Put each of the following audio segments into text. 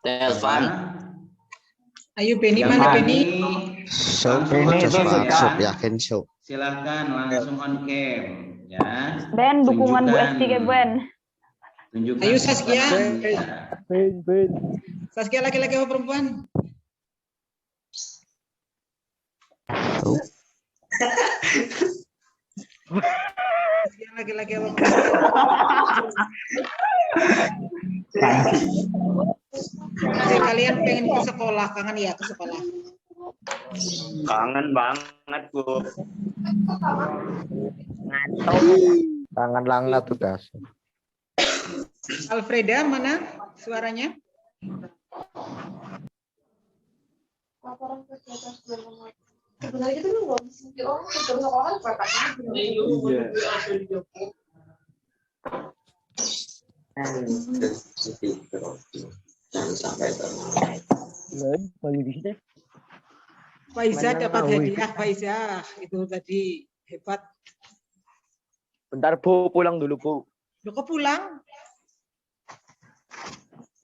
Telepon. Ayo Beni, mana Beni? Sob, yakin sob. Silahkan langsung on cam ya. Ben, dukungan Bu Esti ke Ben. Tunjukkan. Ayo Saskia. Ben. Saskia laki-laki atau perempuan? Saskia laki-laki atau perempuan? Jadi kalian pengen ke sekolah, kangen ya ke sekolah? Kangen banget, Bu. Tangan langat udah. Alfreda mana suaranya? Sebenarnya itu nggak bisa orang sekolah Faiza dapat hadiah, Faiza itu tadi hebat. Bentar Bu, pulang dulu Bu. Lu kok pulang?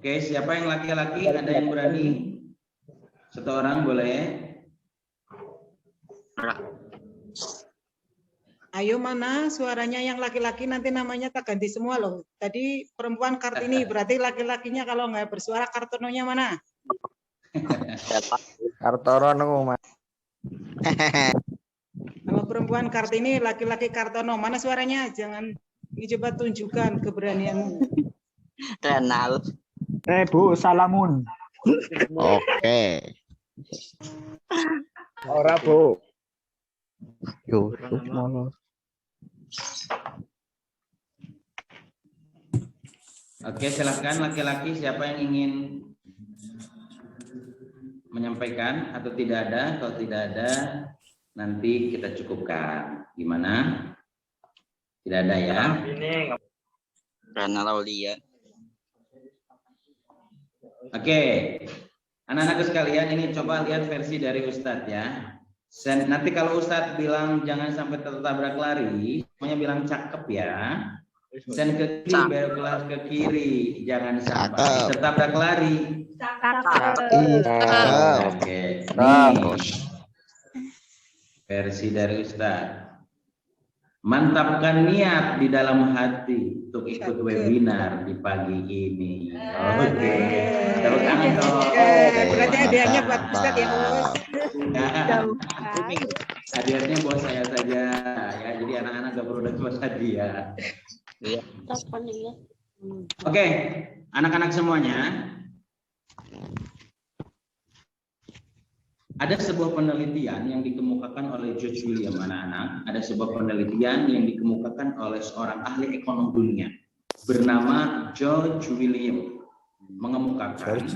Oke, siapa yang laki-laki? Ada yang berani? Satu orang boleh. Ayo mana suaranya yang laki-laki, nanti namanya tak ganti semua loh. Tadi perempuan Kartini, berarti laki-lakinya kalau nggak bersuara Kartononya mana? Kartono Mas. Kalau perempuan Kartini, laki-laki Kartono, mana suaranya? Jangan ini, coba tunjukkan keberanianmu. Renal. Bu, salamun. Oke. Ora Bu. Yusuf malah. Oke, silahkan laki-laki siapa yang ingin menyampaikan atau tidak ada? Kalau tidak ada, nanti kita cukupkan. Gimana? Tidak ada ya? Renal Aulia. Oke, anak-anak sekalian, ini coba lihat versi dari Ustadz ya. Nanti kalau Ustadz bilang jangan sampai tertabrak lari, semuanya bilang cakep ya. Sen ke kiri, belok ke kiri, jangan sampai tertabrak lari. Oke, nih versi dari Ustadz. Mantapkan niat di dalam hati untuk ikut webinar di pagi ini. Oke. Tepuk tangan dong. Berarti hadiahnya buat Ustadz ya, Bos. Hadiahnya buat saya saja ya. Jadi anak-anak gak perlu dapat hadiah. Oke, anak-anak semuanya. Ada sebuah penelitian yang dikemukakan oleh George William, anak-anak. Ada sebuah penelitian yang dikemukakan oleh seorang ahli ekonom dunia bernama George William, mengemukakan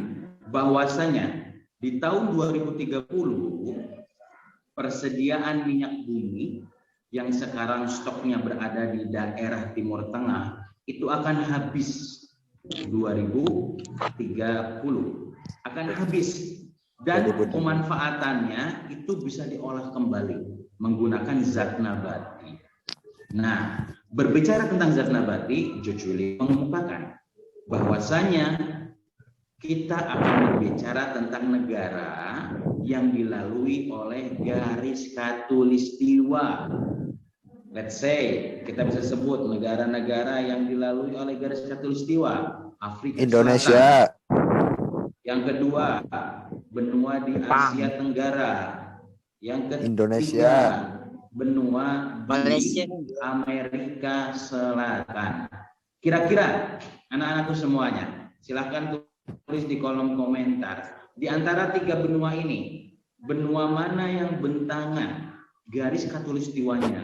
bahwasanya di tahun 2030 persediaan minyak bumi yang sekarang stoknya berada di daerah Timur Tengah itu akan habis 2030, akan habis. Dan pemanfaatannya itu bisa diolah kembali menggunakan zat nabati. Nah, berbicara tentang zat nabati, George William mengemukakan bahwasanya kita akan berbicara tentang negara yang dilalui oleh garis khatulistiwa. Let's say, kita bisa sebut negara-negara yang dilalui oleh garis khatulistiwa. Afrika Indonesia. Selatan. Yang kedua, benua di Asia Tenggara. Yang ketiga, Indonesia. benua di Amerika Selatan. Kira-kira anak-anakku semuanya, silahkan tulis di kolom komentar. Di antara tiga benua ini, benua mana yang bentangan garis khatulistiwanya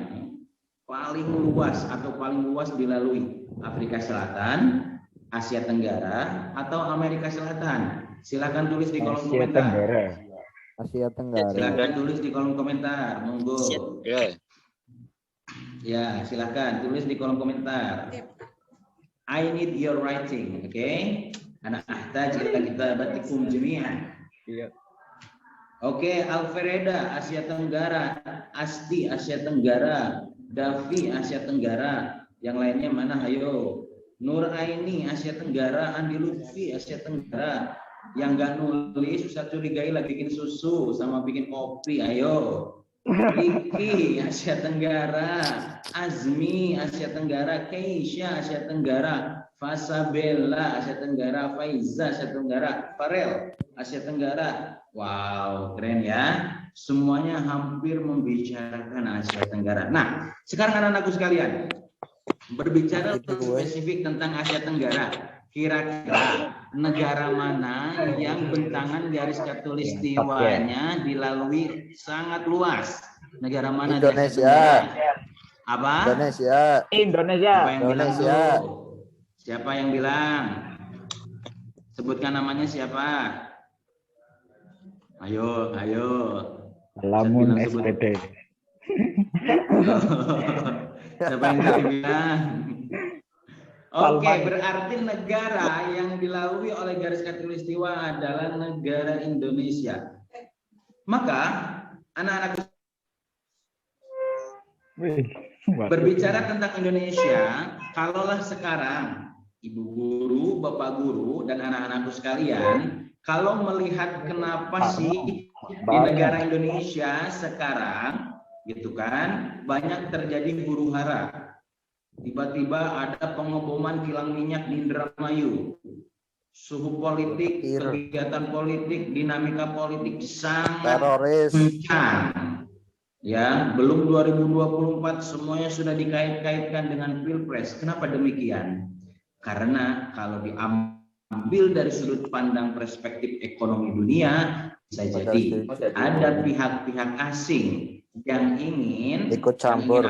paling luas atau paling luas dilalui? Afrika Selatan, Asia Tenggara, atau Amerika Selatan? Silakan tulis di kolom komentar. Asia Tenggara. Silakan tulis di kolom komentar, monggo. Ya, silakan tulis di kolom komentar. I need your writing, oke? Anak ahtaj kita batikum jemi'an. Oke, Alfreda Asia Tenggara, Asti Asia Tenggara, Davi Asia Tenggara. Yang lainnya mana? Ayo. Nur Aini Asia Tenggara, Andi Lutfi Asia Tenggara, Yang nggak nulis Ustadz curigai lagi bikin susu sama bikin kopi. Ayo. Riki Asia Tenggara, Azmi Asia Tenggara, Keisha Asia Tenggara, Fasabella Asia Tenggara, Faiza Asia Tenggara, Farel Asia Tenggara. Wow, keren ya. Semuanya hampir membicarakan Asia Tenggara. Nah, sekarang anak-anakku sekalian, berbicara spesifik tentang Asia Tenggara. Kira-kira negara mana yang bentangan garis khatulistiwanya dilalui sangat luas? Negara mana? Indonesia. Apa? Indonesia. Siapa yang bilang Indonesia. tuh? Siapa yang bilang? Sebutkan namanya siapa? Ayo. Lamun Sebut. SPD. Siapa yang tadi bilang? Oke, berarti negara yang dilalui oleh garis khatulistiwa adalah negara Indonesia. Maka anak-anak berbicara tentang Indonesia, kalaulah sekarang ibu guru, bapak guru, dan anak-anakku sekalian, kalau melihat kenapa sih di negara Indonesia sekarang, gitu kan, banyak terjadi huru hara. Tiba-tiba ada pengeboman kilang minyak di Indramayu. Suhu politik, kegiatan politik, dinamika politik sangat Teroris. kencang. Ya, belum 2024 semuanya sudah dikait-kaitkan dengan Pilpres. Kenapa demikian? Karena kalau diambil dari sudut pandang perspektif ekonomi dunia, bisa jadi ada pihak-pihak asing yang ingin ikut campur.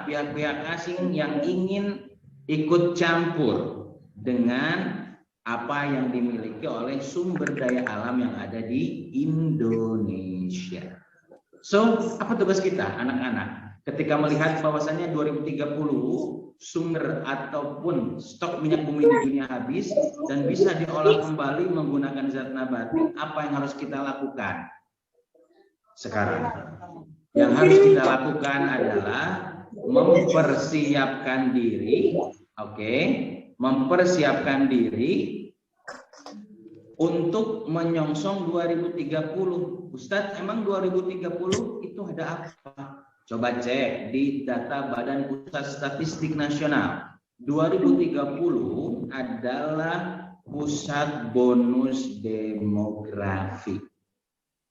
Pihak-pihak asing yang ingin ikut campur dengan apa yang dimiliki oleh sumber daya alam yang ada di Indonesia. So, apa tugas kita anak-anak ketika melihat bahwasannya 2030 sumber ataupun stok minyak bumi di dunia habis dan bisa diolah kembali menggunakan zat nabati, apa yang harus kita lakukan sekarang? Yang harus kita lakukan adalah mempersiapkan diri, mempersiapkan diri untuk menyongsong 2030. Ustadz, emang 2030 itu ada apa? Coba cek di data Badan Pusat Statistik Nasional. 2030 adalah pusat bonus demografi.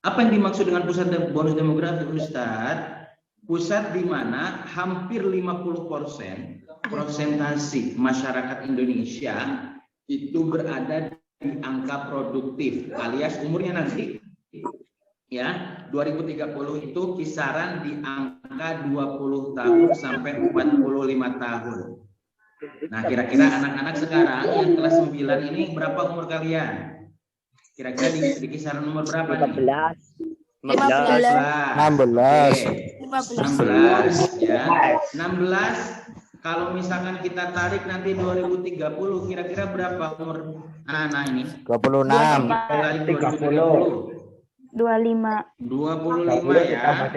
Apa yang dimaksud dengan pusat bonus demografi, Ustadz? Pusat di mana hampir 50% persentase masyarakat Indonesia itu berada di angka produktif, alias umurnya nanti ya 2030 itu kisaran di angka 20 tahun sampai 45 tahun. Nah, kira-kira anak-anak sekarang yang kelas 9 ini berapa umur kalian? Kira-kira di kisaran nomor berapa nih? 16 ya. 16 kalau misalkan kita tarik nanti 2030 kira-kira berapa umur anak-anak ini? 26. 25 ya.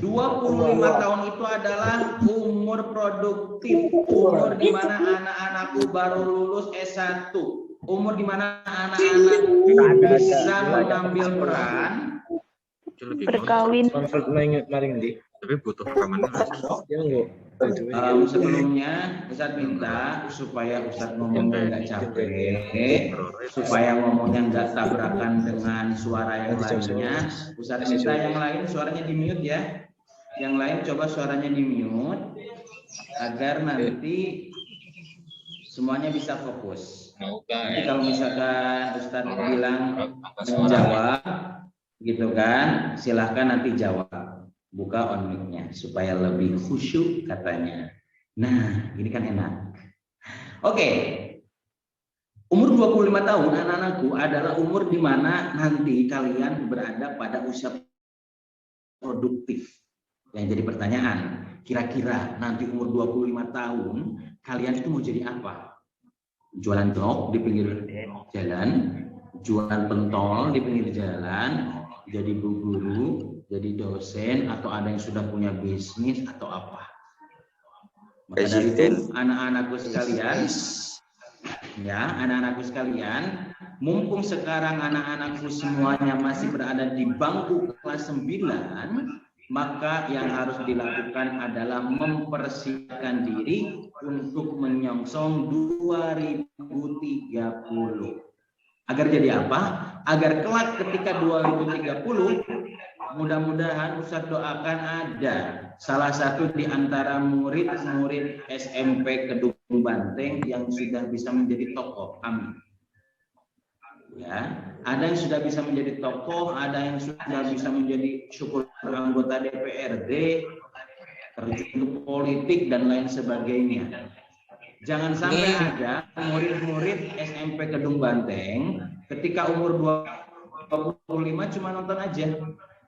25 tahun itu adalah umur produktif, umur di mana anak-anakku baru lulus S1, umur di mana anak-anak bisa mengambil peran berkawin. Tapi butuh rekaman. Sebelumnya Ustadz minta supaya Ustadz ngomongnya nggak capek, supaya ngomongnya nggak tabrakan dengan suara yang lainnya. Ustadz minta yang lain suaranya di mute ya. Yang lain coba suaranya di mute agar nanti semuanya bisa fokus. Jadi kalau misalkan Ustadz bilang menjawab, gitu kan, silahkan nanti jawab. Buka on mic-nya supaya lebih khusyuk katanya. Nah, ini kan enak. Oke. Umur 25 tahun anak-anakku adalah umur di mana nanti kalian berada pada usia produktif. Yang jadi pertanyaan, kira-kira nanti umur 25 tahun kalian itu mau jadi apa? Jualan truk di pinggir jalan, jualan pentol di pinggir jalan, jadi guru, jadi dosen, atau ada yang sudah punya bisnis atau apa? Maka dari itu anak-anakku sekalian, Ya, anak-anakku sekalian, mumpung sekarang anak-anakku semuanya masih berada di bangku kelas 9, maka yang harus dilakukan adalah mempersiapkan diri untuk menyongsong 2030. Agar jadi apa? Agar kelak ketika 2030, mudah-mudahan Ustadz doakan ada salah satu di antara murid-murid SMP Kedung Banteng yang sudah bisa menjadi tokoh. Amin. Ya, ada yang sudah bisa menjadi tokoh, ada yang sudah bisa menjadi syukur anggota DPRD, terjun politik dan lain sebagainya. Jangan sampai ada murid-murid SMP Kedung Banteng ketika umur 25 cuma nonton aja,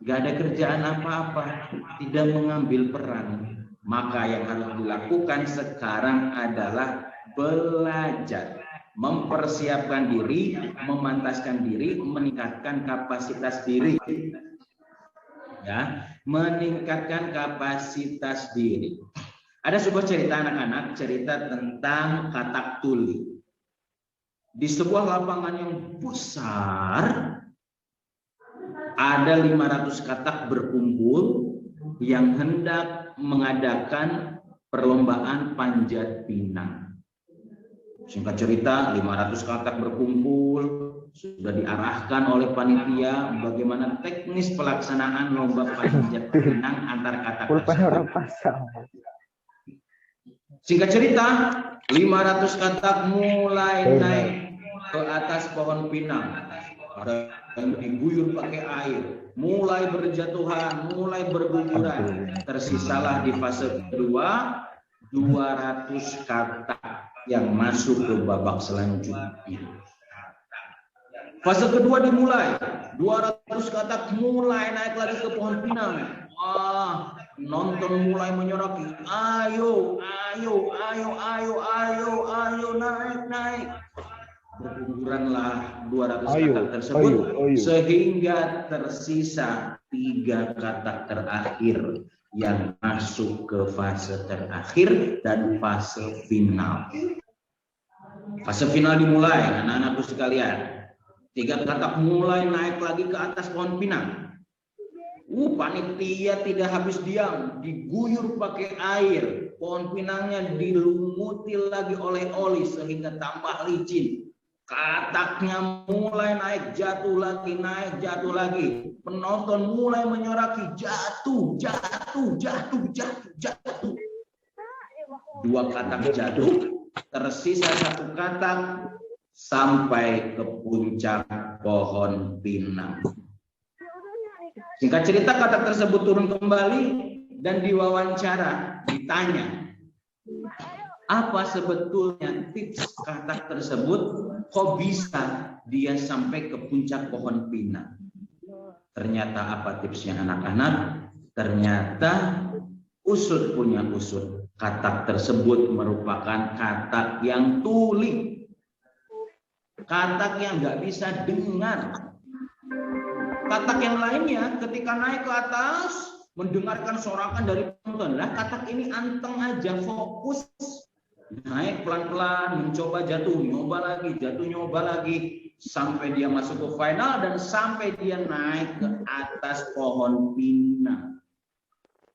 nggak ada kerjaan apa-apa, tidak mengambil peran. Maka yang harus dilakukan sekarang adalah belajar, mempersiapkan diri, memantaskan diri, meningkatkan kapasitas diri. Ya, meningkatkan kapasitas diri. Ada sebuah cerita anak-anak, cerita tentang katak tuli. Di sebuah lapangan yang besar, ada 500 katak berkumpul yang hendak mengadakan perlombaan panjat pinang. Singkat cerita, 500 katak berkumpul, sudah diarahkan oleh panitia bagaimana teknis pelaksanaan lomba panjat pinang antar katak tersebut. Singkat cerita, 500 katak mulai naik ke atas pohon pinang. Ada yang diguyur pakai air, mulai berjatuhan, mulai berguguran. Tersisalah di fase kedua 200 katak yang masuk ke babak selanjutnya. Fase kedua dimulai, 200 katak mulai naik lagi ke pohon pinang. Wah, nonton mulai menyoraki, ayo, naik. Berguguranlah 200 katak tersebut sehingga tersisa 3 katak terakhir yang masuk ke fase terakhir dan fase final. Fase final dimulai, anak-anakku sekalian. 3 katak mulai naik lagi ke atas pohon pinang. Panitia tidak habis diam, diguyur pakai air, pohon pinangnya dilumuti lagi oleh oli sehingga tambah licin. Kataknya mulai naik, jatuh lagi, naik, jatuh lagi. Penonton mulai menyoraki, jatuh. 2 katak jatuh, tersisa 1 katak sampai ke puncak pohon pinang. Singkat cerita, katak tersebut turun kembali dan diwawancara, ditanya, apa sebetulnya tips katak tersebut, kok bisa dia sampai ke puncak pohon pinang? Ternyata apa tipsnya anak-anak? Ternyata usut punya usut. Katak tersebut merupakan katak yang tuli. Katak yang nggak bisa dengar. Katak yang lainnya ketika naik ke atas mendengarkan sorakan dari penonton. Lah katak ini anteng aja, fokus. Naik pelan-pelan, mencoba jatuh, nyoba lagi, jatuh, nyoba lagi. Sampai dia masuk ke final dan sampai dia naik ke atas pohon pinang.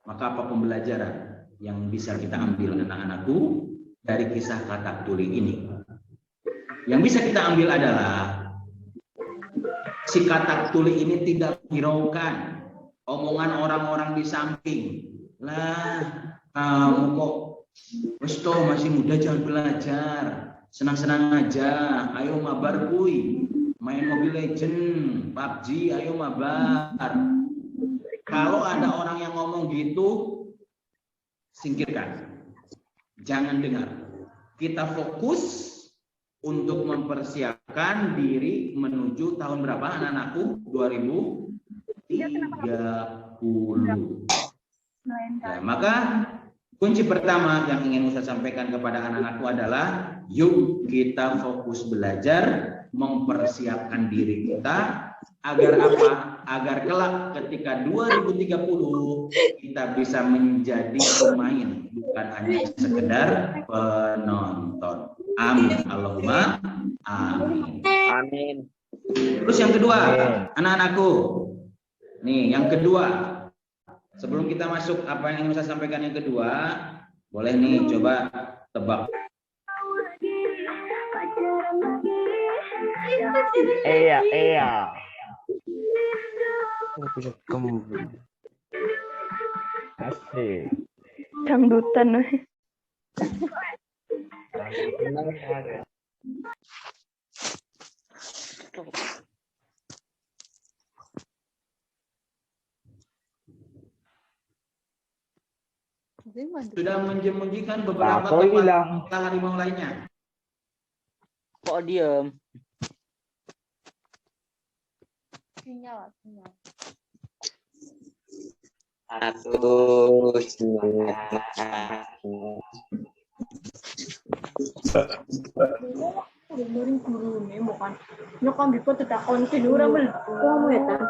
Maka apa pembelajaran yang bisa kita ambil anak-anakku dari kisah katak tuli ini? Yang bisa kita ambil adalah si katak tuli ini tidak menghiraukan omongan orang-orang di samping. Lah, kamu kok masih muda, jangan belajar, senang-senang aja, ayo mabar kuy, main Mobile Legend, PUBG, ayo mabar. Kalau ada orang yang ngomong gitu, singkirkan, jangan dengar. Kita fokus untuk mempersiapkan diri menuju tahun berapa anak-anakku? 2030. Nah, maka kunci pertama yang ingin saya sampaikan kepada anak-anakku adalah yuk kita fokus belajar, mempersiapkan diri kita agar apa? Agar kelak ketika 2030 kita bisa menjadi pemain, bukan hanya sekedar penonton. Amin. Allahumma amin. Amin. Terus yang kedua, anak-anakku. Nih, yang kedua. Sebelum kita masuk apa yang ingin saya sampaikan yang kedua, boleh nih coba tebak. Iya. Asik. Dangdutan. Sudah menjemujikan beberapa Kok hilang? kepala harimau lainnya. Kok diem? Sinyal. Aduh, semangat. Dengerin guru ini bukan. Nyokap bisa tidak konsen orang kamu ya tan.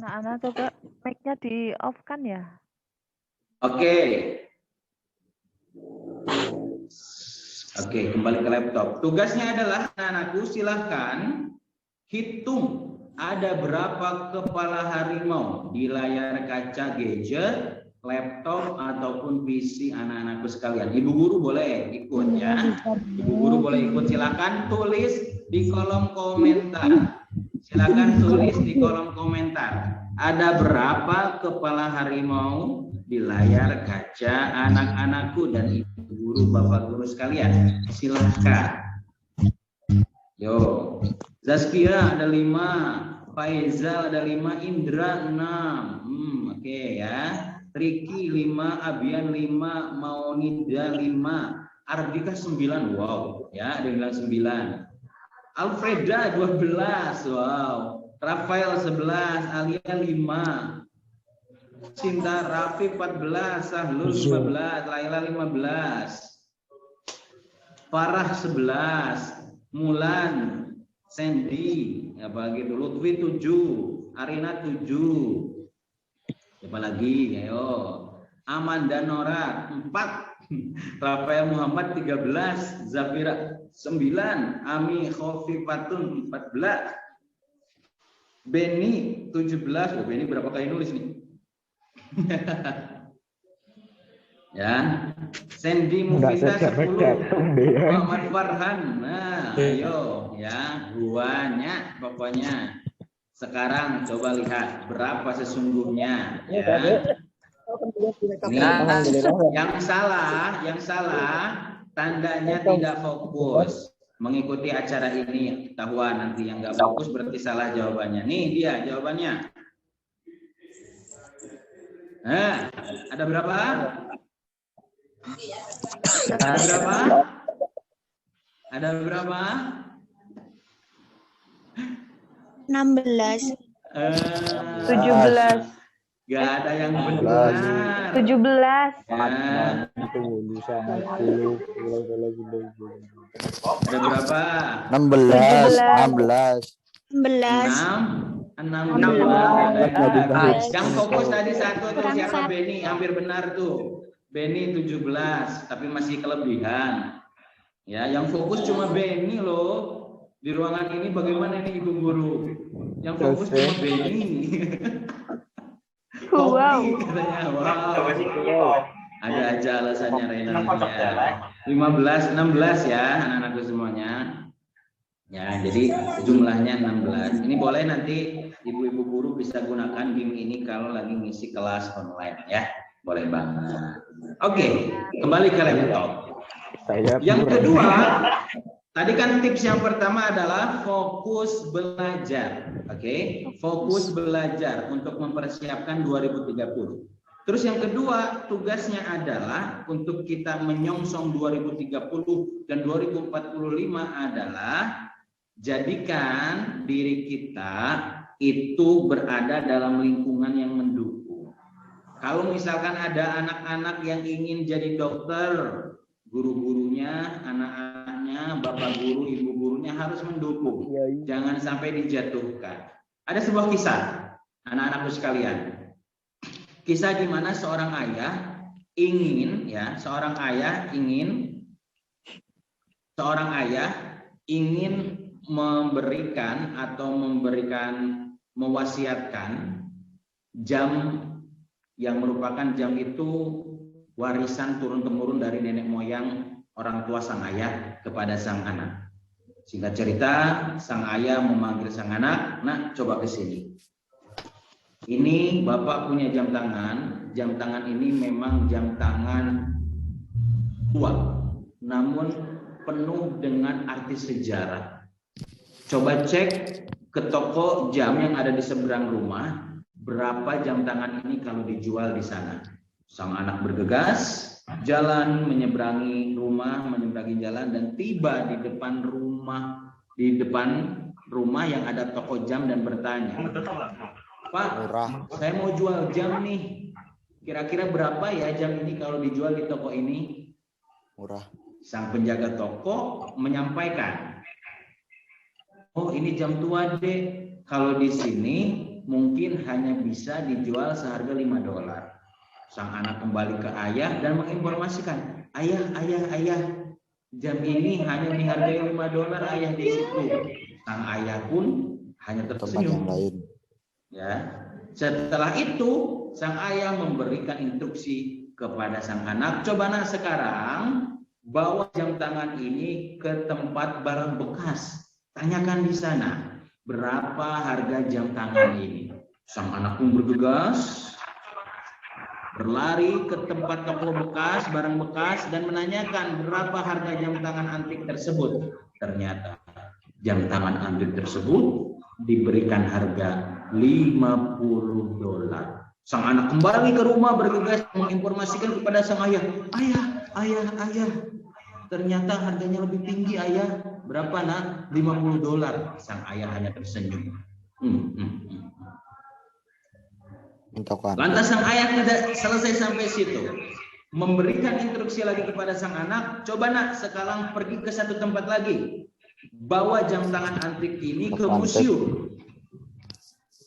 Nah, Ana coba mic-nya di off kan ya? Oke, kembali ke laptop. Tugasnya adalah anak-anakku silahkan hitung ada berapa kepala harimau di layar kaca gadget, laptop ataupun PC anak-anakku sekalian. Ibu guru boleh ikut ya. Ibu guru boleh ikut, silahkan tulis di kolom komentar. Silakan tulis di kolom komentar. Ada berapa kepala harimau di layar kaca anak-anakku dan ibu guru, bapak guru sekalian? Silakan. Yo, Zaskia ada 5, Faizal ada 5, Indra 6. Oke ya. Riki 5, Abian 5, Maunida 5, Ardika 9. Wow, ya ada yang bilang 9. Alfreda 12, wow. Rafael 11, Alia 5. Cinta Rafi 14, Sahlul 15, Laila 15. Farah 11, Mulan, Sandy, apalagi itu, Lutfi 7, Arina 7. Siapa lagi? Ayo. Amanda Nora 4. Rafael Muhammad 13, Zafira 9, Ami Khofifatun 14, Beni 17. Oh, Beni berapa kali nulis nih? Ya, Sandy Mufita 10, Muhammad Farhan. Nah, ayo ya, banyak pokoknya. Sekarang coba lihat berapa sesungguhnya ya. Yang salah tandanya tidak fokus mengikuti acara ini, ketahuan nanti yang nggak fokus berarti salah jawabannya. Nih dia jawabannya. Ada berapa? Ada berapa? 16. 17. Gak ada yang benar. 17. Ya. Ada berapa? 16. Yang fokus tadi satu tuh siapa? Beni, hampir benar tuh. Beni 17, tapi masih kelebihan. Ya, yang fokus cuma Beni loh. Di ruangan ini bagaimana ini Ibu Guru? Yang fokus cuma Beni. Wow. Katanya, wow. Ada aja alasannya Rena. 15, 16 ya anak-anakku semuanya. Ya, jadi jumlahnya 16. Ini boleh nanti ibu-ibu guru bisa gunakan game ini kalau lagi ngisi kelas online ya. Boleh banget. Oke, kembali ke laptop. Yang kedua, tadi kan tips yang pertama adalah fokus belajar. Oke, fokus belajar untuk mempersiapkan 2030. Terus yang kedua, tugasnya adalah untuk kita menyongsong 2030 dan 2045 adalah jadikan diri kita itu berada dalam lingkungan yang mendukung. Kalau misalkan ada anak-anak yang ingin jadi dokter, guru-gurunya, anak-anaknya, bapak guru, ibu gurunya harus mendukung. Jangan sampai dijatuhkan. Ada sebuah kisah, anak-anakku sekalian. Kisah di mana seorang ayah ingin ya, seorang ayah ingin memberikan atau mewasiatkan jam yang merupakan jam itu warisan turun-temurun dari nenek moyang orang tua sang ayah kepada sang anak. Singkat cerita, sang ayah memanggil sang anak, "Nak, coba ke sini. Ini Bapak punya jam tangan. Jam tangan ini memang jam tangan tua, namun penuh dengan arti sejarah. Coba cek ke toko jam yang ada di seberang rumah, berapa jam tangan ini kalau dijual di sana." Sang anak bergegas, jalan menyeberangi jalan dan tiba di depan rumah yang ada toko jam dan bertanya, "Pak, saya mau jual jam nih. Kira-kira berapa ya jam ini kalau dijual di toko ini?" Murah. Sang penjaga toko menyampaikan, "Oh, ini jam tua, Dek. Kalau di sini mungkin hanya bisa dijual seharga $5. Sang anak kembali ke ayah dan menginformasikan, Ayah, jam ini hanya dihargai $5 ayah di situ." Sang ayah pun hanya tersenyum. Ya. Setelah itu, sang ayah memberikan instruksi kepada sang anak, "Coba nak sekarang bawa jam tangan ini ke tempat barang bekas. Tanyakan di sana berapa harga jam tangan ini." Sang anak pun bergegas, berlari ke tempat toko bekas, barang bekas, dan menanyakan berapa harga jam tangan antik tersebut. Ternyata jam tangan antik tersebut diberikan harga $50. Sang anak kembali ke rumah bergegas menginformasikan kepada sang ayah, Ayah, ternyata harganya lebih tinggi, ayah. Berapa nak? $50. Sang ayah hanya tersenyum. Lantas sang ayah tidak selesai sampai situ. Memberikan instruksi lagi kepada sang anak, "Coba nak sekarang pergi ke satu tempat lagi. Bawa jam tangan antik ini ke museum.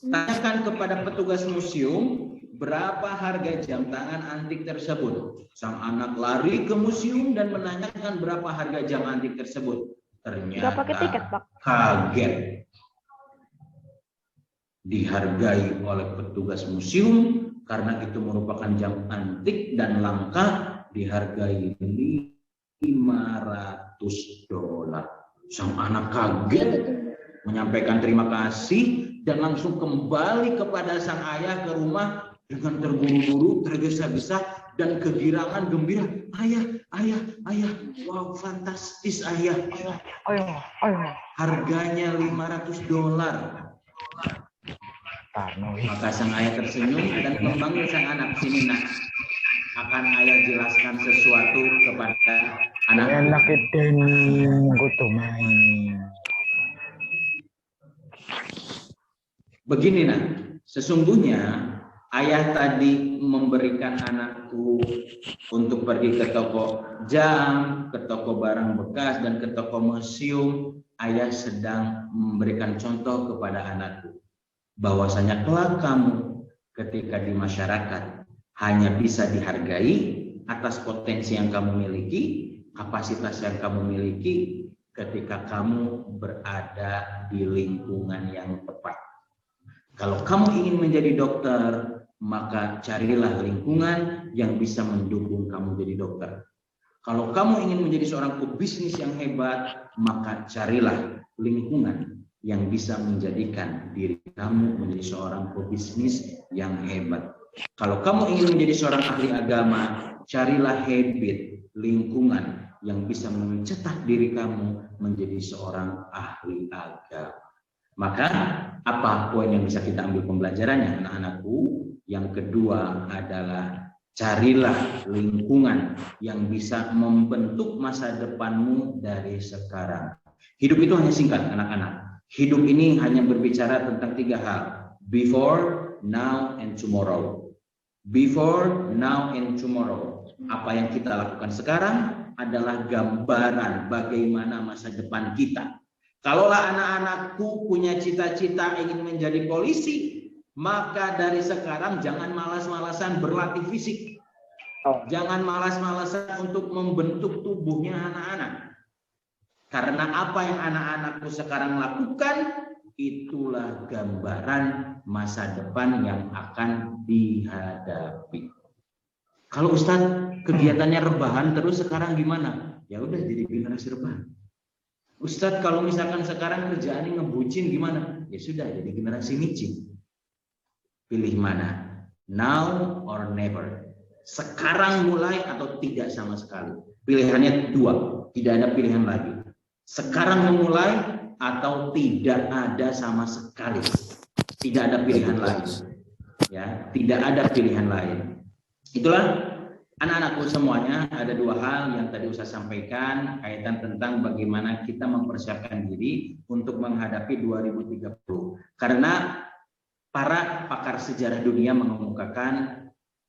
Tanyakan kepada petugas museum berapa harga jam tangan antik tersebut." Sang anak lari ke museum dan menanyakan berapa harga jam antik tersebut. Ternyata pakai tiket, Pak. Kaget. Dihargai oleh petugas museum karena itu merupakan jam antik dan langka, dihargai $500. Sang anak kaget, menyampaikan terima kasih dan langsung kembali kepada sang ayah ke rumah dengan terburu-buru, tergesa-gesa dan kegirangan gembira. Ayah, wow, fantastis ayah. Harganya $500. Maka sang ayah tersenyum dan memanggil sang anak, "Sini nak, akan ayah jelaskan sesuatu kepada anak." Begini nak, sesungguhnya ayah tadi memberikan anakku untuk pergi ke toko jam, ke toko barang bekas, dan ke toko museum. Ayah sedang memberikan contoh kepada anakku bahwasanya kelak kamu ketika di masyarakat hanya bisa dihargai atas potensi yang kamu miliki, kapasitas yang kamu miliki ketika kamu berada di lingkungan yang tepat. Kalau kamu ingin menjadi dokter, maka carilah lingkungan yang bisa mendukung kamu jadi dokter. Kalau kamu ingin menjadi seorang pebisnis yang hebat, maka carilah lingkungan yang bisa menjadikan diri kamu menjadi seorang pebisnis yang hebat. Kalau kamu ingin menjadi seorang ahli agama, carilah habit, lingkungan yang bisa mencetak diri kamu menjadi seorang ahli agama. Maka apa poin yang bisa kita ambil pembelajarannya, anak-anakku? Yang kedua adalah carilah lingkungan yang bisa membentuk masa depanmu dari sekarang. Hidup itu hanya singkat, anak-anak. Hidup ini hanya berbicara tentang 3 hal. Before, now, and tomorrow. Before, now, and tomorrow. Apa yang kita lakukan sekarang adalah gambaran bagaimana masa depan kita. Kalaulah anak-anakku punya cita-cita ingin menjadi polisi, maka dari sekarang jangan malas-malasan berlatih fisik. Jangan malas-malasan untuk membentuk tubuhnya anak-anak. Karena apa yang anak-anakku sekarang lakukan, itulah gambaran masa depan yang akan dihadapi. Kalau Ustadz kegiatannya rebahan terus sekarang gimana? Ya udah jadi generasi rebahan. Ustadz kalau misalkan sekarang kerjaannya ngebucin gimana? Ya sudah jadi generasi micin. Pilih mana? Now or never. Sekarang mulai atau tidak sama sekali. Pilihannya dua, tidak ada pilihan lagi. Sekarang memulai atau tidak ada sama sekali. Tidak ada pilihan lain. Ya, tidak ada pilihan lain. Itulah anak-anakku semuanya, ada dua hal yang tadi Ustaz sampaikan kaitan tentang bagaimana kita mempersiapkan diri untuk menghadapi 2030. Karena para pakar sejarah dunia mengemukakan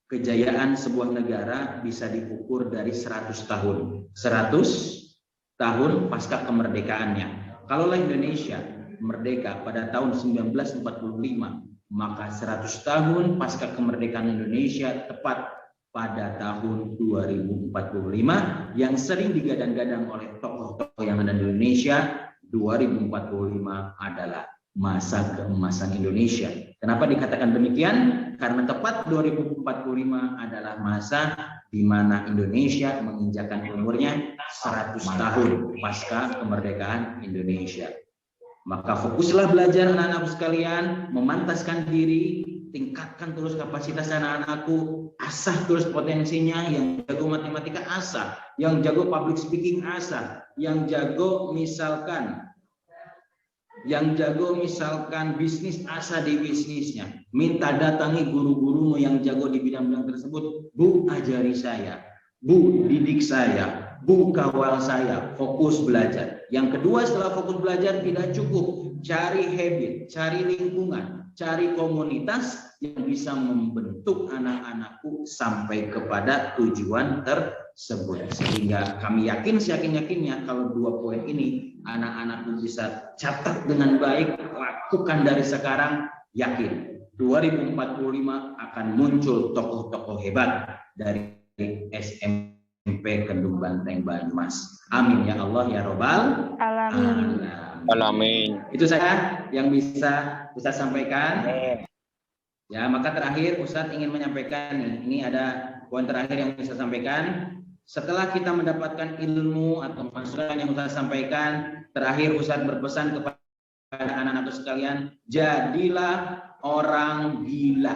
kejayaan sebuah negara bisa diukur dari 100 tahun. 100 tahun pasca kemerdekaannya. Kalau Indonesia merdeka pada tahun 1945, maka 100 tahun pasca kemerdekaan Indonesia tepat pada tahun 2045 yang sering digadang-gadang oleh tokoh-tokoh yang ada di Indonesia. 2045 adalah masa keemasan Indonesia. Kenapa dikatakan demikian? Karena tepat 2045 adalah masa di mana Indonesia menginjakkan umurnya 100 tahun pasca kemerdekaan Indonesia. Maka fokuslah belajar anak-anakku sekalian, memantaskan diri, tingkatkan terus kapasitas anak-anakku, asah terus potensinya. Yang jago matematika asah, yang jago public speaking asah, yang jago misalkan bisnis asah di bisnisnya. Minta datangi guru-gurumu yang jago di bidang-bidang tersebut. Bu, ajari saya. Bu, didik saya. Bu, kawal saya. Fokus belajar. Yang kedua, setelah fokus belajar tidak cukup. Cari habit, cari lingkungan, cari komunitas yang bisa membentuk anak-anakku sampai kepada tujuan tersebut. Sehingga kami yakin, seyakin-yakinnya kalau 2 poin ini anak-anakku bisa catat dengan baik, lakukan dari sekarang, yakin 2045 akan muncul tokoh-tokoh hebat dari SMP Kendung Banteng Banyumas. Amin ya Allah ya Robbal Alamin. Alamin. Itu saya yang bisa Ustaz sampaikan. Ya, maka terakhir Ustaz ingin menyampaikan nih, ini ada poin terakhir yang bisa sampaikan. Setelah kita mendapatkan ilmu atau masukan yang Ustaz sampaikan, terakhir Ustaz berpesan kepada anak-anak sekalian, jadilah orang gila.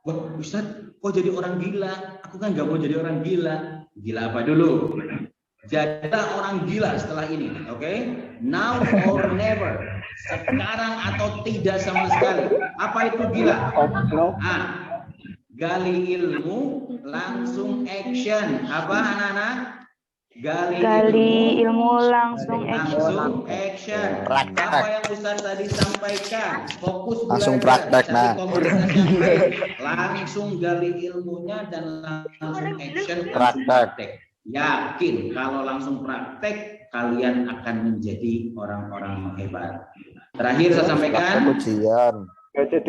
Wah, Ustaz, kok jadi orang gila? Aku kan gak mau jadi orang gila. Gila apa dulu? Jadilah orang gila setelah ini, oke? Now or never. Sekarang atau tidak sama sekali. Apa itu gila? Gali ilmu, langsung action. Apa anak-anak? Gali ilmu langsung action. Apa yang Ustaz tadi sampaikan? Fokus Langsung belajar, praktek, nah. komunitas yang baik. Langsung gali ilmunya dan langsung action. Praktek. Yakin kalau langsung praktek kalian akan menjadi orang-orang hebat. Terakhir saya sampaikan,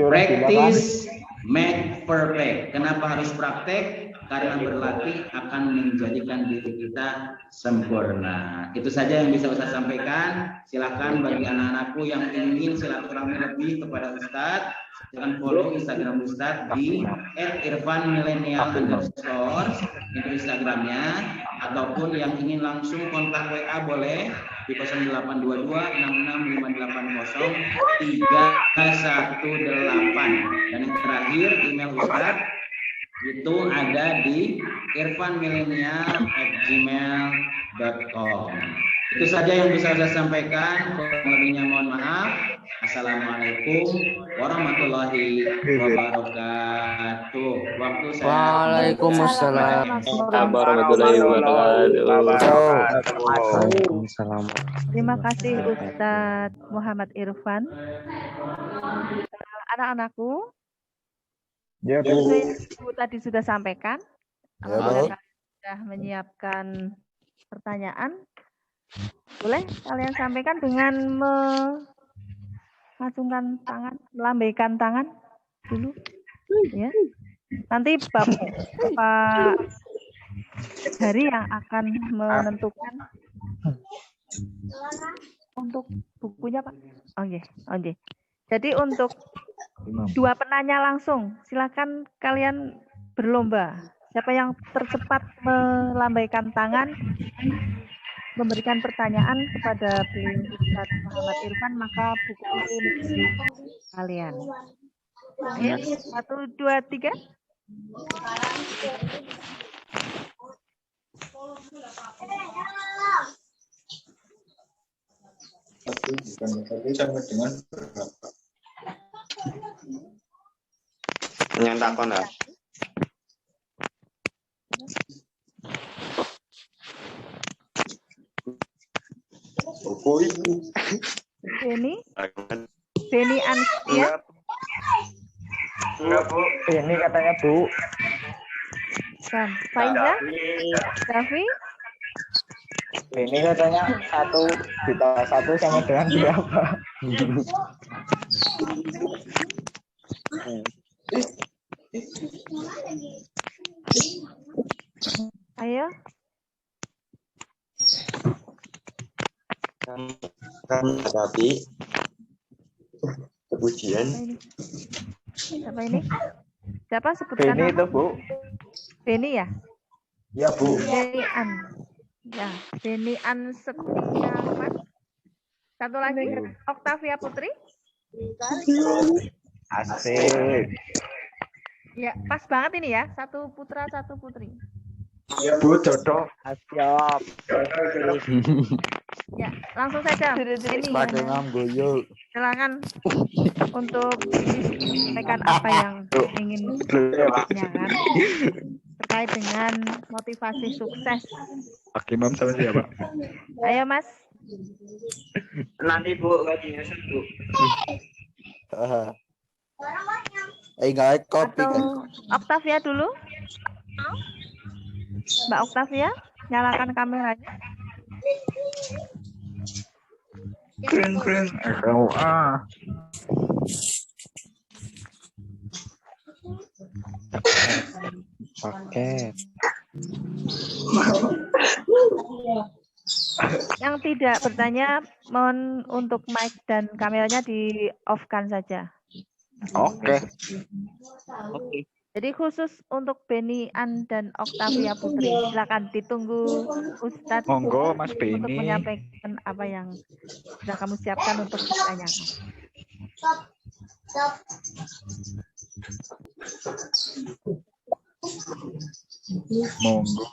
practice make perfect. Kenapa harus praktek? Karena berlatih akan menjadikan diri kita sempurna. Itu saja yang bisa Ustaz sampaikan. Silakan bagi anak-anakku yang ingin silaturahmi lebih kepada Ustaz, silakan follow Instagram Ustaz di @irfanmillennial_ itu Instagramnya, ataupun yang ingin langsung kontak WA boleh di 0822 66550 318. Dan yang terakhir email Ustaz itu ada di irfanmillennial@gmail.com. Itu saja yang bisa saya sampaikan. Kurang lebihnya mohon maaf. Assalamualaikum warahmatullahi wabarakatuh. Waktu saya. Waalaikumsalam warahmatullahi wabarakatuh. Waalaikumsalam. Terima kasih Ustadz Muhammad Irfan. Anak-anakku, Ya, sesuai yang Ibu tadi sudah sampaikan, Ya, apabila Bu. kalian sudah menyiapkan pertanyaan, boleh kalian sampaikan dengan mengacungkan tangan, melambaikan tangan dulu, ya. Nanti Bapak Hari yang akan menentukan untuk bukunya, Pak. Oke. Jadi untuk 2 penanya langsung, silakan kalian berlomba. Siapa yang tercepat melambaikan tangan, memberikan pertanyaan kepada beliau Ustaz Muhammad Irfan, maka buku itu milik kalian. Oke, 1, 2, 3. Yang takon ya. Beni Anstia. Enggak, Bu. Ini katanya, Bu. Faiza, Davi, Ini katanya 1 ditambah 1 sama dengan berapa? ayo. Tapi kepujian. Siapa ini? Siapa sebutkan Ini nama? itu, Bu. Beni ya? Ya, Bu. Benian. Ya, Benian Setiawan. Satu lagi, Oktavia Putri. Asik. Ya, pas banget ini ya. 1 putra, 1 putri. Ya, Bu, jodoh. Siap. Ya, langsung saja. Ini silakan untuk sampaikan apa yang ingin ditanyakan terkait dengan motivasi sukses. Oke, Mam sama siapa? Ayo, Mas. Nanti Bu gajinya Bu. Enggak kopi kan. Atau Oktavia dulu. Mbak Oktavia, nyalakan kameranya. Keren. LA. Paket. Yang tidak bertanya, mohon untuk mic dan kameranya di off-kan saja. Oke. Jadi khusus untuk Benian dan Oktavia Putri, silakan ditunggu Ustadz Monggo, Mas untuk Beni. menyampaikan apa yang sudah kamu siapkan untuk ditanyakan. Monggo.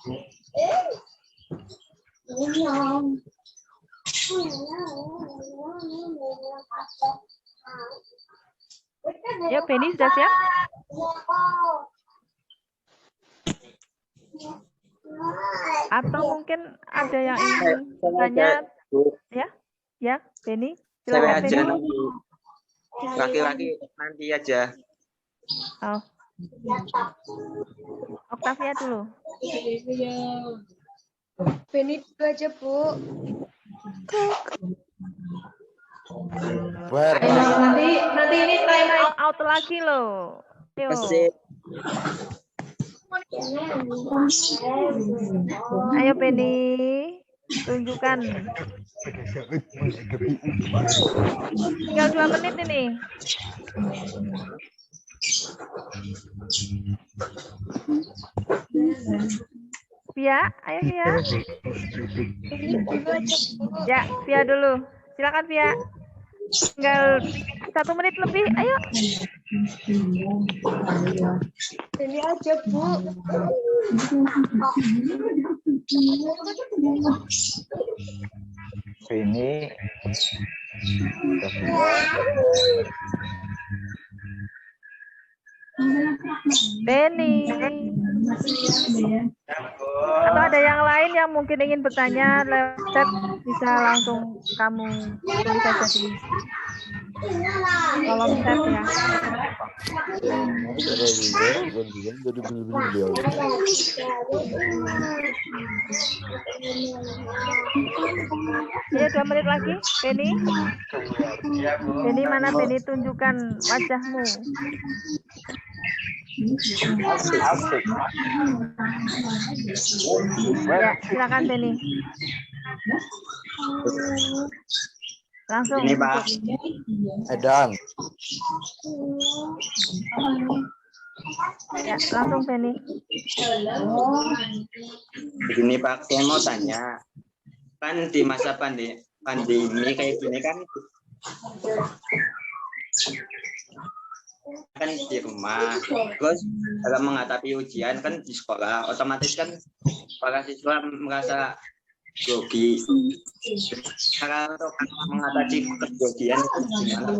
Ya, Beni sudah siap? Atau mungkin ada yang ingin bertanya? Ya, Beni. Silakan Beni. Laki-laki nanti aja. Oh. Oktavia dulu. Beni dulu aja, Bu. Nanti ini time out lagi loh. Yo. Ayo Beni, tunjukkan. Tinggal 2 menit ini. Via, ayo Via. Ya, Via dulu. Silakan Via. Tinggal 1 menit lebih, ayo. Ini aja, Bu. Ini. Beni. Atau ada yang lain yang mungkin ingin bertanya lewat chat, bisa langsung kamu tulis saja di kolom chat ya. Ayo 2 menit lagi, Beni. Beni mana Beni, tunjukkan wajahmu. Asik. Ya, silakan Beni. Langsung. Ini Pak. Edan. Ya, langsung Beni. Begini Pak, saya mau tanya. Kan di masa pandemi kayak gini kan di rumah, terus dalam menghadapi ujian kan di sekolah, otomatis kan para siswa merasa grogi. Cara untuk mengatasi kegrogian itu gimana?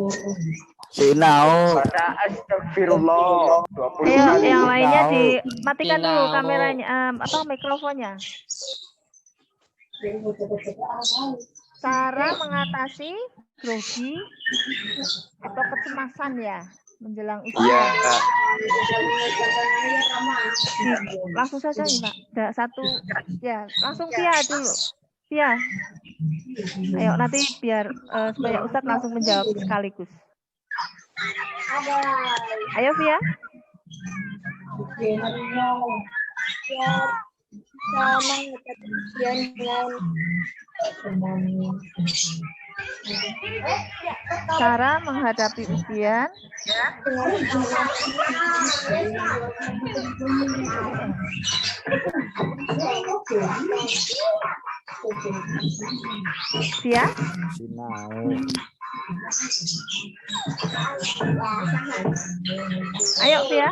Sinau. Baca astagfirullah. 20 Ayo, kali. yang lainnya dimatikan dulu kameranya, mikrofonnya. Cara mengatasi grogi atau kecemasan ya menjelang ujian. Iya Kak. Langsung saja nih Pak. Ada satu ya, langsung Via dulu. Via. Ayo nanti biar supaya Ustadz langsung menjawab sekaligus. Ayo Via. Cara menghadapi ujian Via. Sinau. Ayo Via.